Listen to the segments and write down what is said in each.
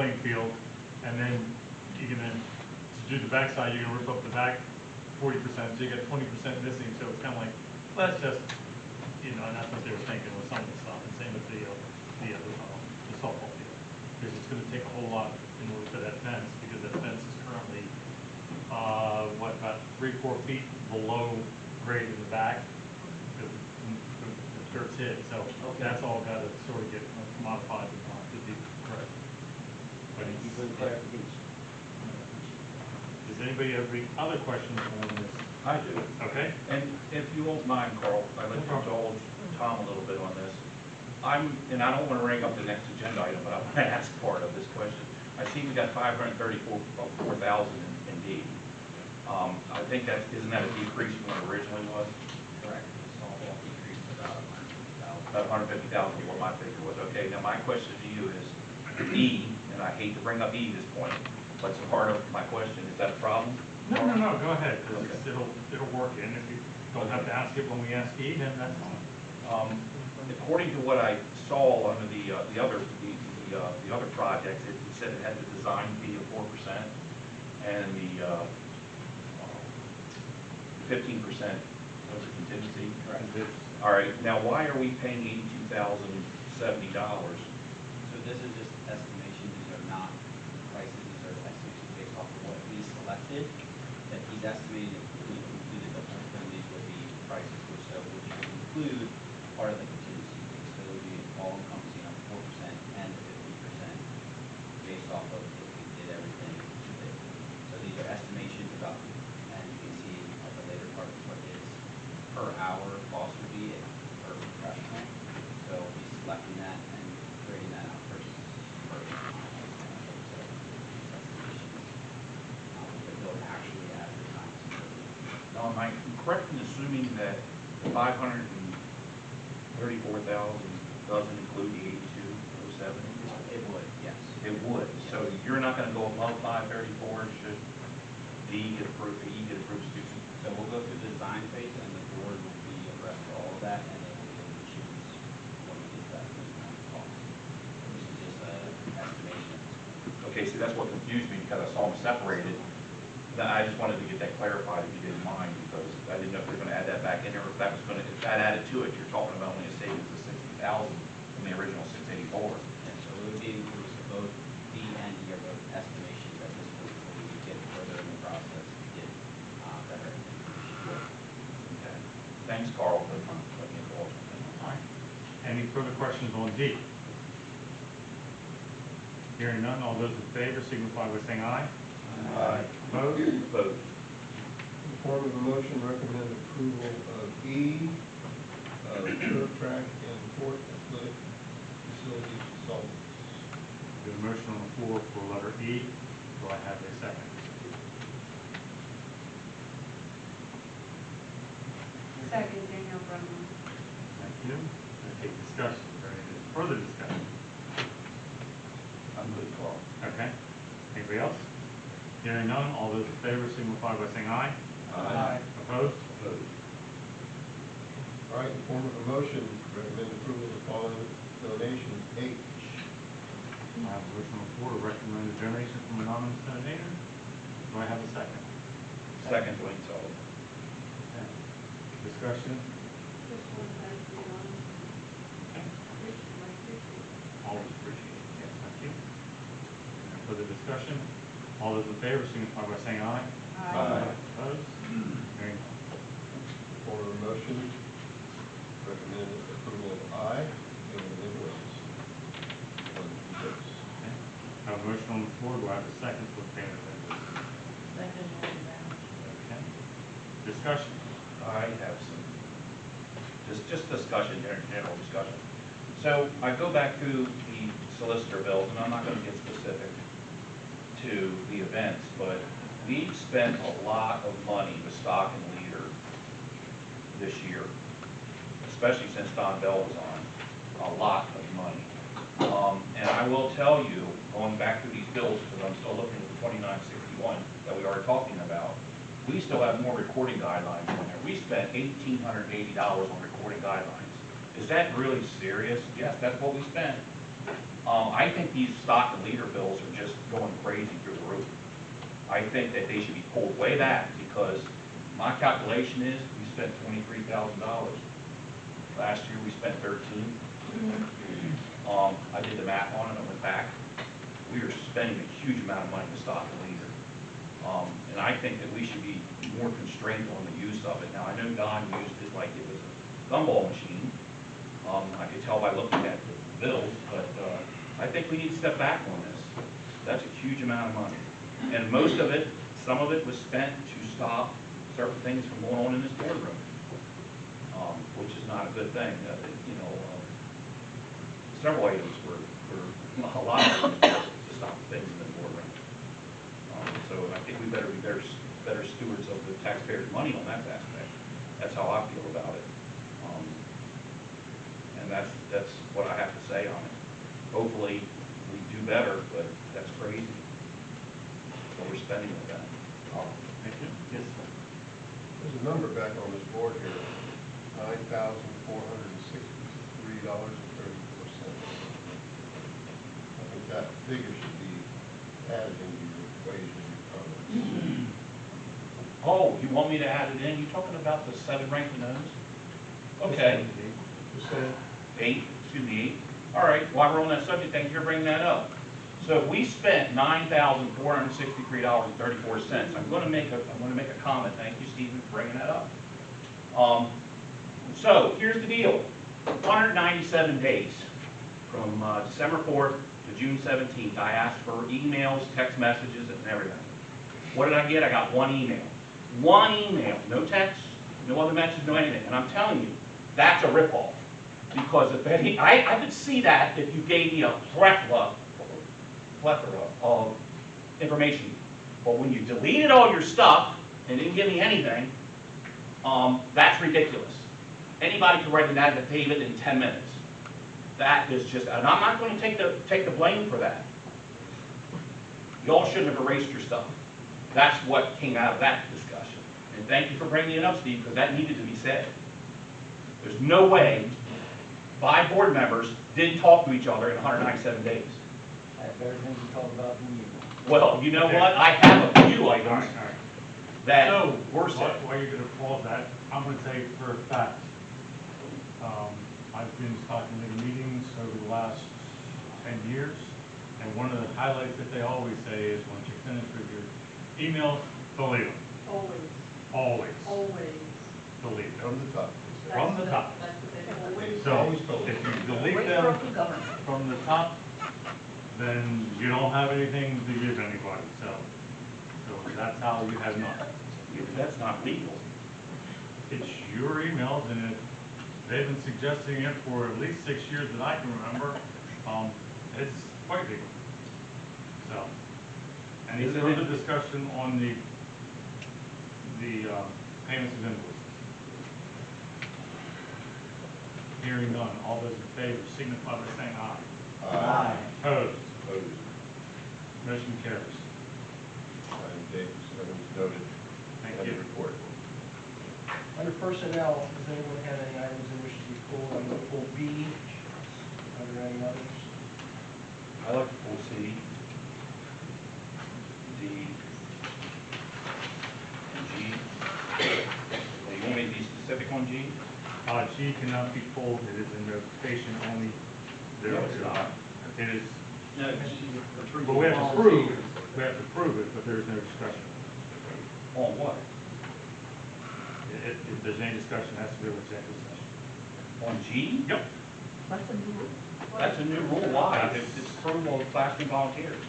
playing field, and then you're gonna, to do the backside, you're gonna rip up the back 40%, so you got 20% missing, so it's kind of like, let's just, you know, and that's what they were thinking with some of the stuff, and same with the softball field. Because it's gonna take a whole lot in order for that fence, because that fence is currently, about 3-4 feet below grade in the back, because the dirt's hit, so that's all gotta sort of get modified to be correct. Thank you for the clarification. Does anybody have any other questions on this? I do. Okay. And if you won't mind, Carl, I'd like to indulge Tom a little bit on this. And I don't want to bring up the next agenda item, but I want to ask part of this question. I see we got 534,000 in D. I think isn't that a decrease from what it originally was? Correct. The softball decreased to about 150,000. About 150,000 what my figure was. Okay, now my question to you is, E, and I hate to bring up E at this point, but it's a part of my question. Is that a problem? No, go ahead, because it'll work in. If you don't have to ask it when we ask E, then that's fine. According to what I saw under the other projects, it said it had the design fee of 4% and the 15% was a contingency. Correct. All right. Now, why are we paying $82,070? So this is just estimation. These are not prices. These are estimations based off of what we selected. That he's estimating if we completed the whole thing, these would be prices which would include part of the contingency fee. So it would be all encompassing of 4% and 50% based off of if we did everything to it. So these are estimations about, and you can see at the later part what his per hour cost would be per professional. So he's selecting that and creating that out first. Actually at the time. Now, am I correct in assuming that the 534,000 doesn't include the 82,070? It would, yes. It would. Yes. So you're not going to go above 534 should D get approved, E get approved, Susan? So we'll go through the design phase, and the board will be abreast of all of that, and then we'll choose when we get that cost. This is just an estimation. Okay, so that's what confused me because I saw them separated. I just wanted to get that clarified if you didn't mind, because I didn't know if they were going to add that back in there, or if that was going to, if that added to it, you're talking about only a savings of 60,000 from the original 684. And so it would be inclusive of both D and E are both estimations at this point, before we get further in the process to get better information. Okay. Thanks, Carl, for letting me indulge. All right. Any further questions on D? Hearing none, all those in favor signify by saying aye. Aye. Opposed? Vote. In the form of a motion, recommend approval of E, turf track and court athletic facilities consultants. There's a motion on the floor for letter E. Do I have a second? Second, Danielle Brunman. Thank you. Okay, discussion. Is there any further discussion? I'm good, Carl. Okay. Anybody else? Hearing none, all those in favor signify by saying aye. Aye. Opposed? Vote. All right, in the form of a motion, recommend approval of the following donations. H. I have a motion on the floor to recommend a donation from anonymous donor. Do I have a second? Second, Dwayne Sullivan. Okay. Discussion? Just one thank you, Okay. appreciate it. Always appreciate it. Yes, thank you. Any further discussion? All those in favor signify by saying aye. Aye. Opposed? Hearing none. In the form of a motion, recommend approval of I, and invoices. Okay. I have a motion on the floor. Do I have a second for the payment of invoices? Second, Okay. Discussion? I have some, just discussion, general discussion. So I go back through the solicitor bills, and I'm not going to get specific to the events, but we've spent a lot of money with stock and leader this year, especially since Don Bell was on, a lot of money. And I will tell you, going back through these bills, because I'm still looking at the 2961 that we are talking about, we still have more recording guidelines on there. We spent $1,880 on recording guidelines. Is that really serious? Yes, that's what we spent. I think these stock and leader bills are just going crazy through the roof. I think that they should be pulled way back, because my calculation is we spent $23,000. Last year we spent 13. I did the math on it, I went back. We are spending a huge amount of money to stock and leader. And I think that we should be more constrained on the use of it. Now, I know Don used it like it was a gumball machine. I could tell by looking at the bills, but I think we need to step back on this. That's a huge amount of money. And most of it, some of it was spent to stop certain things from going on in this boardroom, which is not a good thing. Several items were a lot of items were to stop things in the boardroom. So I think we better be better stewards of the taxpayers' money on that aspect. That's how I feel about it. And that's what I have to say on it. Hopefully, we do better, but that's crazy. What we're spending with that. Thank you. Yes, sir. There's a number back on this board here, $9,463.34. I think that figure should be added into your equation, your comments. Oh, you want me to add it in? You talking about the 7 ranking those? Okay. Percent. 8, 8. All right, while we're on that subject, thank you for bringing that up. So if we spent $9,463.34, I'm going to make a comment. Thank you, Stephen, for bringing that up. So here's the deal: 197 days from December 4th to June 17th. I asked for emails, text messages, and everything. What did I get? I got 1 email. 1 email, no text, no other message, no anything. And I'm telling you, that's a ripoff. Because if any, I could see that if you gave me a plethora of information. But when you deleted all your stuff and didn't give me anything, that's ridiculous. Anybody could write an affidavit in 10 minutes. That is just, and I'm not going to take the blame for that. Y'all shouldn't have erased your stuff. That's what came out of that discussion. And thank you for bringing it up, Steve, because that needed to be said. There's no way 5 board members didn't talk to each other in 197 days. I have better things to talk about than you. Well, you know what? I have a few All items right, all right. that So, were said. while you're going to pause that, I'm going to say for a fact, I've been to stock and leader meetings over the last 10 years, and one of the highlights that they always say is once you finish with your emails, delete them. Always, Always always. delete them. From the top. From the top. That's what they always. So Always told. if you delete them from the top, then you don't have anything to give anybody, so that's how you have none. That's not legal. It's your emails, and they've been suggesting it for at least 6 years that I can remember. It's quite legal. So, any further discussion on the payments of invoices? Hearing none, all those in favor signify by saying aye. Aye. Opposed? Opposed. Motion carries. And Davis, everyone's noted. Thank on the you. report. Under personnel, does anyone have any items they wish to be pulled? I'm going to pull B. Are there any others? I like to pull C, D, and G. Well, you want me to be specific on G? G cannot be pulled, it is a notification only. There No, it's not. It is, No, but we have to prove it, but there is no discussion. On what? If there's any discussion, it has to be with executive session. On G? Yep. That's a new rule. Why? It's approval of classroom volunteers.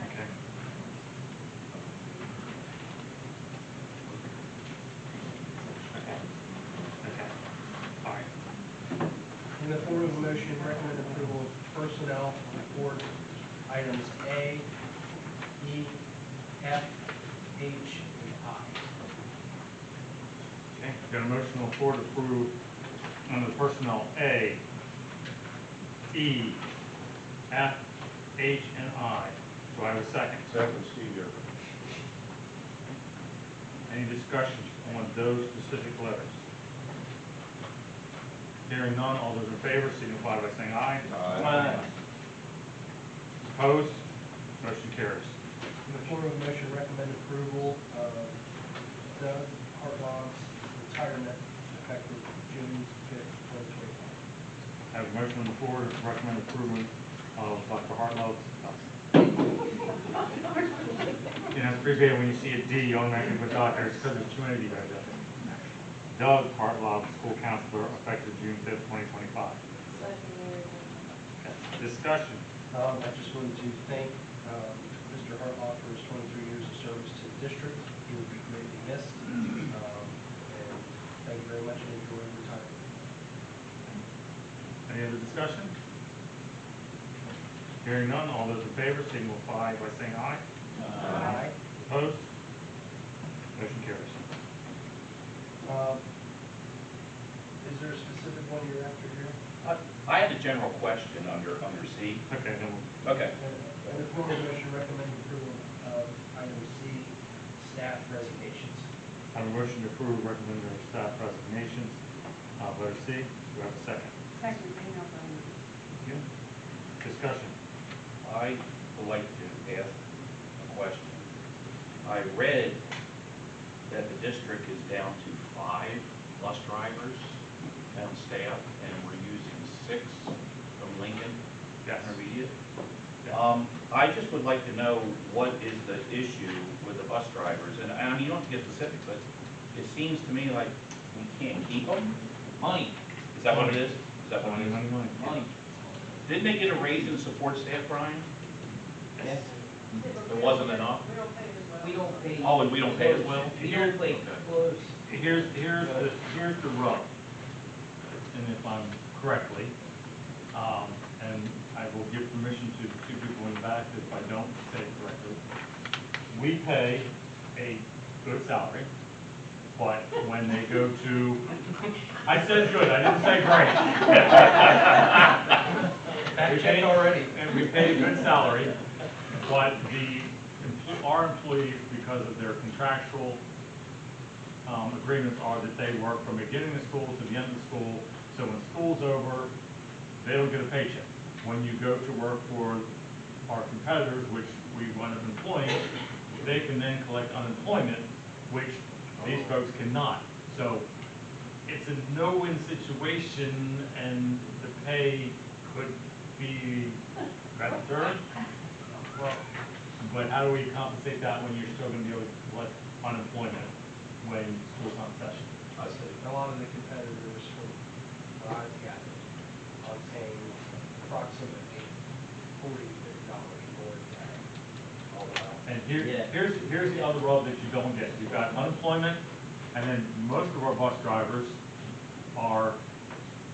Okay. Okay. All right. In the form of a motion, recommend approval of personnel report items A, E, F, H, and I. Okay, got a motion on the floor to approve under personnel A, E, F, H, and I. Do I have a second? Second, Steve Yerga. Any discussion on those specific letters? Hearing none, all those in favor signify by saying aye. Aye. Opposed? Motion carries. In the form of a motion, recommend approval of Doug Hartlogg's retirement effective June 5th, 2025. I have a motion on the floor to recommend approval of Dr. Hartlow's. You know, it's pretty bad when you see a D, you automatically put doctor, it's because it's too many D right there. Doug Hartlow, school counselor, effective June 5th, 2025. Second, Okay. Discussion. I just wanted to thank Mr. Hartlock for his 23 years of service to the district. He will be greatly missed. And thank you very much and enjoy retirement. Any other discussion? Hearing none, all those in favor signify by saying aye. Aye. Opposed? Motion carries. Is there a specific one you're after here? I had a general question under C. Okay, then we'll, Okay. In the form of a motion, recommend approval of item C, staff resignations. I have a motion to approve recommended staff resignations. Letter C, do I have a second? second, Daniel Brennan. Thank you. Discussion. I would like to ask a question. I read that the district is down to 5 bus drivers on staff, and we're using 6 from Lincoln Yes. Intermediate. Yes. I just would like to know what is the issue with the bus drivers, and I mean, you don't have to get specific, but it seems to me like we can't keep them. Money, is that what it is? Is that what it is? Money. Money. Didn't they get a raise in support staff, Brian? Yes, It wasn't enough? We don't pay as well. we don't pay. Oh, and we don't pay as well? We don't pay close. Here's the rub, and if I'm correctly, and I will give permission to the 2 people in the back if I don't say it correctly. We pay a good salary, but when they go to, I said good, I didn't say great. Back checked already. And we pay a good salary, but our employees, because of their contractual agreements, are that they work from the beginning of school to the end of school. So when school's over, they don't get a paycheck. When you go to work for our competitors, which we wind up employing, they can then collect unemployment, which these folks cannot. So it's a no-win situation, and the pay could be better. But how do we compensate that when you're still going to be able to collect unemployment when school's not in session? I see. A lot of the competitors, from what I've gathered, are paying approximately $40 to $50 more than that. Oh, wow. And Yeah. here's the other rub that you don't get. You've got unemployment, and then most of our bus drivers are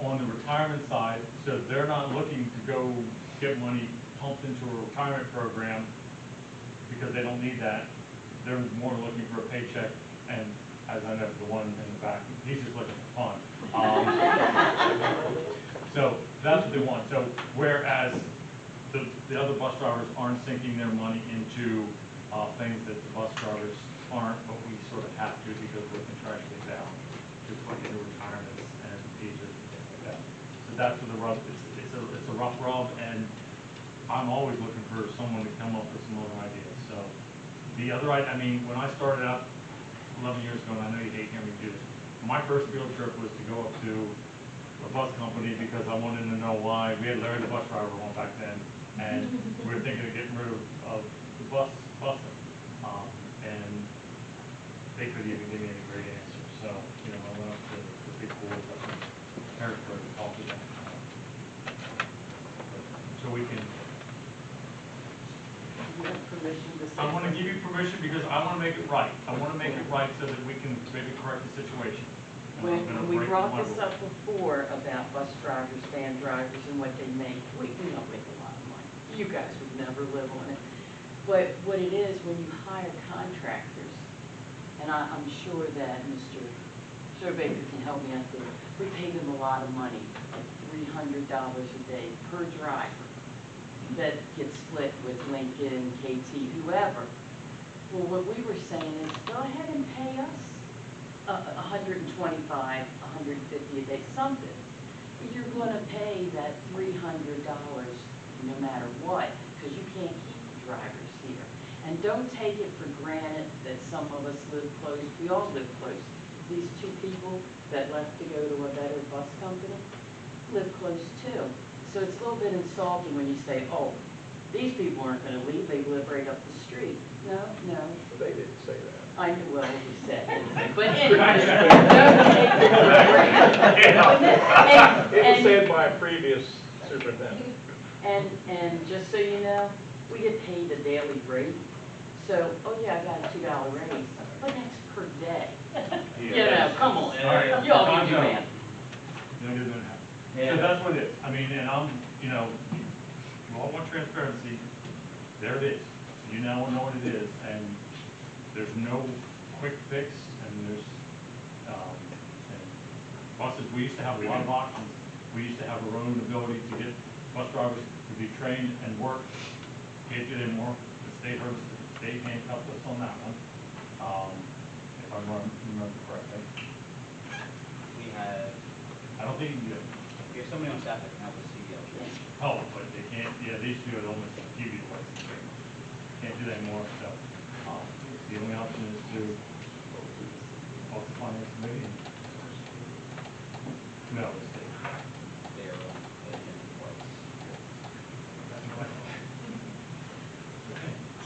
on the retirement side, so they're not looking to go get money pumped into a retirement program because they don't need that. They're more looking for a paycheck, and as I know, the one in the back, he's just looking for fun. So that's what they want. So whereas the other bus drivers aren't sinking their money into things that the bus drivers aren't, but we sort of have to because we're contractually bound to put into retirements and ages and things like that. So that's where the rub, it's a rough rub, and I'm always looking for someone to come up with some other ideas. So the other, I mean, when I started out 11 years ago, and I know you hate hearing me do this, my first field trip was to go up to a bus company because I wanted to know why. We had Larry the bus driver on back then, and we were thinking of getting rid of the busing. And they couldn't even give me any great answers. So, you know, I went up to the big boys up in Harrisburg to talk to them. So we can, You have permission to say. I want to give you permission because I want to make it right. I want to make it right so that we can maybe correct the situation. And I'm gonna When we break brought one this rule. up before about bus drivers, van drivers, and what they make, we don't make a lot of money. You guys would never live on it. But what it is, when you hire contractors, and I'm sure that Mr. Surveyor can help me out there, we pay them a lot of money, like $300 a day per driver. That gets split with Lincoln, KT, whoever. Well, what we were saying is, go ahead and pay us $125, $150 a day, something. You're gonna pay that $300 no matter what, because you can't keep the drivers here. And don't take it for granted that some of us live close, we all live close. These two people that left to go to a better bus company live close too. So it's a little bit insulting when you say, oh, these people aren't gonna leave, they live right up the street. No. They didn't say that. I know, well, you said it. But anyway, don't take it for granted. It was And- said by a previous superintendent. And just so you know, we get paid a daily rate. So, oh yeah, I got a $2 raise, but that's per day. You know, come on, All right. you all can do Time's math. up. You don't get it now. Yeah. So that's what it is. I mean, and you know, you all want transparency, there it is. You now know what it is, and there's no quick fix, and there's, and buses, we used to have a lot of options. We used to have our own ability to get bus drivers to be trained and work. Can't do it anymore. The state handcuffed us on that one, if I remember correctly. We have, I don't think you can do it. we have somebody on staff that can help with CDL training. Oh, but they can't, yeah, they used to do it almost give you the license. Can't do that anymore, so, the only option is to call the finance committee and. No, it's state. They are on the agenda twice.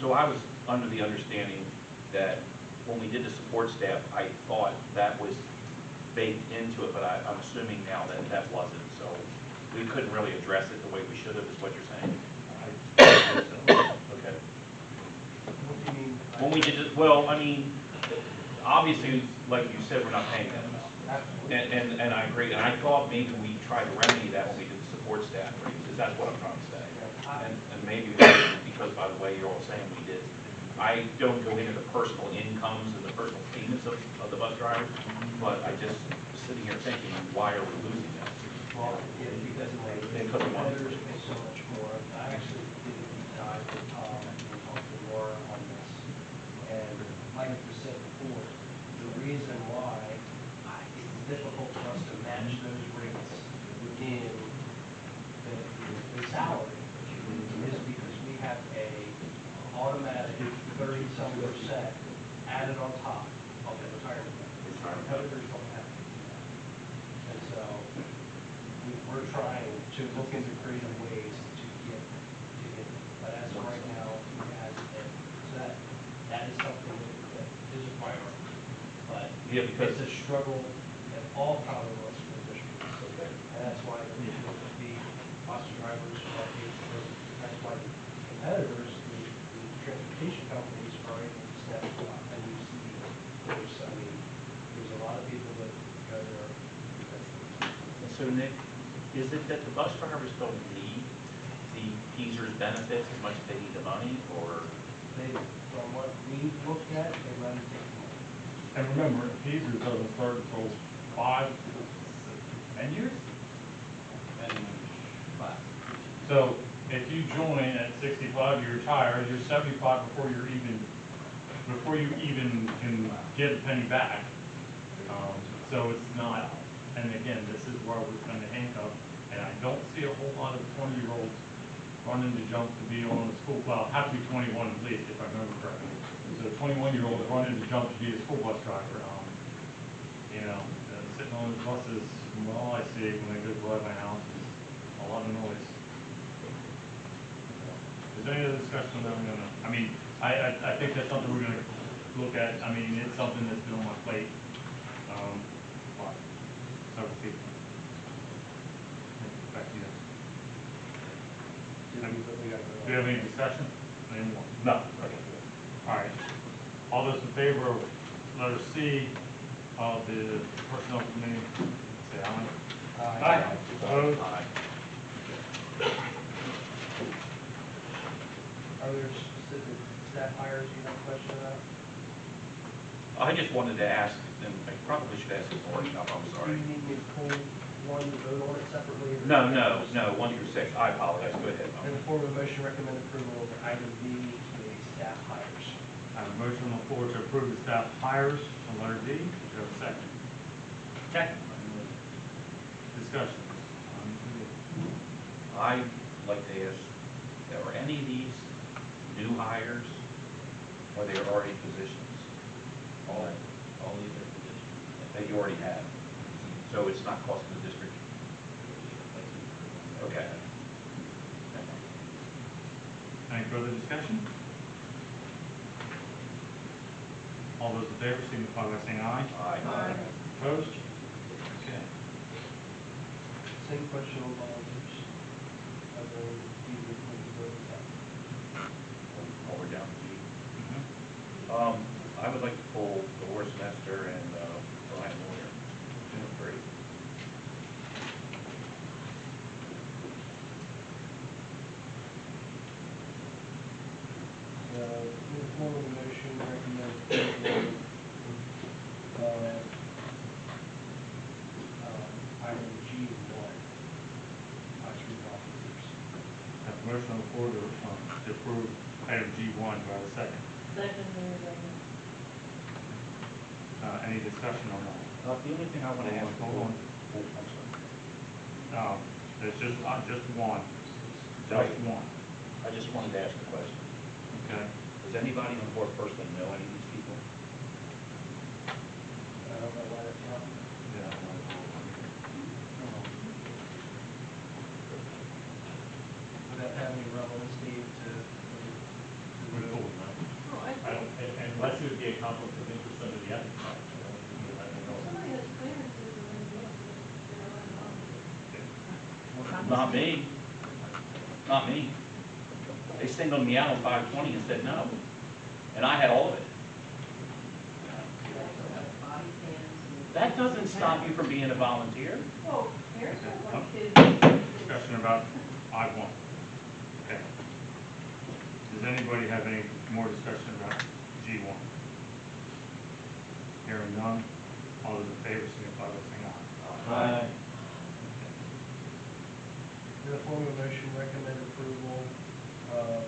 So I was under the understanding that when we did the support staff, I thought that was baked into it, but I'm assuming now that that wasn't, so we couldn't really address it the way we should have, is what you're saying? Okay. What do you mean? When we did it, well, I mean, obviously, like you said, we're not paying them. Absolutely. And I agree, and I thought maybe we tried to remedy that when we did the support staff raises, that's what I'm trying to say. And maybe because, by the way, you're all saying we did. I don't go into the personal incomes and the personal payments of the bus drivers, but I just sitting here thinking, why are we losing them? Well, yeah, because of the competitors pay so much more. I actually did a deep dive with Tom and talked to Laura on this. And like I said before, the reason why it's difficult for us to match those rates within the salary is because we have a automatic 30-some% added on top of the retirement benefits. Our competitors don't have to do that. And so we're trying to look into creative ways to get them. But as of right now, it hasn't been. So that is something that is a priority. But Yeah, because- it's a struggle at all Commonwealth school districts. And that's why the bus drivers are paid for, that's why the competitors, the transportation companies are able to step up. And you see, there's a lot of people that go there. So Nick, is it that the bus drivers don't need the Peaser's benefits as much as they need the money, or? From what we looked at, they run to take money. And remember, Peasley doesn't start until 10 years? And, but, So if you join at 65, you retire, you're 75 before you even can get a penny back. So it's not, and again, this is where we're trying to handcuff, and I don't see a whole lot of 20-year-olds running to jump to be on the school, well, have to be 21 at least, if I remember correctly. So 21-year-olds running to jump to be a school bus driver. Sitting on the buses, from all I see when I go by my house, is a lot of noise. Is there any other discussion on that? I mean, I think that's something we're gonna look at. I mean, it's something that's been on my plate, for several people. Back to you. Do you have any discussion? Any more? No. All right. All those in favor of letter C of the personnel committee, say aye. Opposed? Aye. Are there specific staff hires you have a question about? I just wanted to ask, and I probably should ask this workshop, I'm Do sorry. you need me to pull one to vote on it separately? or- No, 1 through 6, I apologize, go ahead. In the form of a motion, recommend approval of item B, the staff hires. I have a motion on the floor to approve the staff hires on letter D. Do you have a second? Second. Discussion. I'd like to ask, are any of these new hires, or they are already positions? All these are positions. That you already have? So it's not costing the district? Okay. Any further discussion? All those in favor signify by saying aye. Aye. Opposed? Okay. Same question on volunteers. Are there either one to vote on? While we're down to G. Mhm. I would like to pull Dolores Nestor and Brian Moyer. Great. In the form of a motion, recommend approval of item G1, tax officers. I have a motion on the floor to approve item G1. Do I have a second? Second, Mayor Degnan. Any discussion on that? The only thing I want to ask. Hold on. Oh, I'm sorry. There's just one. Right. Just one. I just wanted to ask a question. Okay. Does anybody on the board personally know any of these people? I don't know why that's not. Yeah. Would that have any relevance, Steve, to? We pulled them out. I don't, unless it would be a conflict of interest under the ethics act. Somebody has clearances and then they're not. Not me. Not me. They singled me out on 520 and said no. And I had all of it. Body cams. That doesn't stop you from being a volunteer. Well, Harris has like his. Discussion about I-1. Okay. Does anybody have any more discussion about G1? Hearing none, all those in favor signify by saying aye. Aye. In the form of a motion, recommend approval of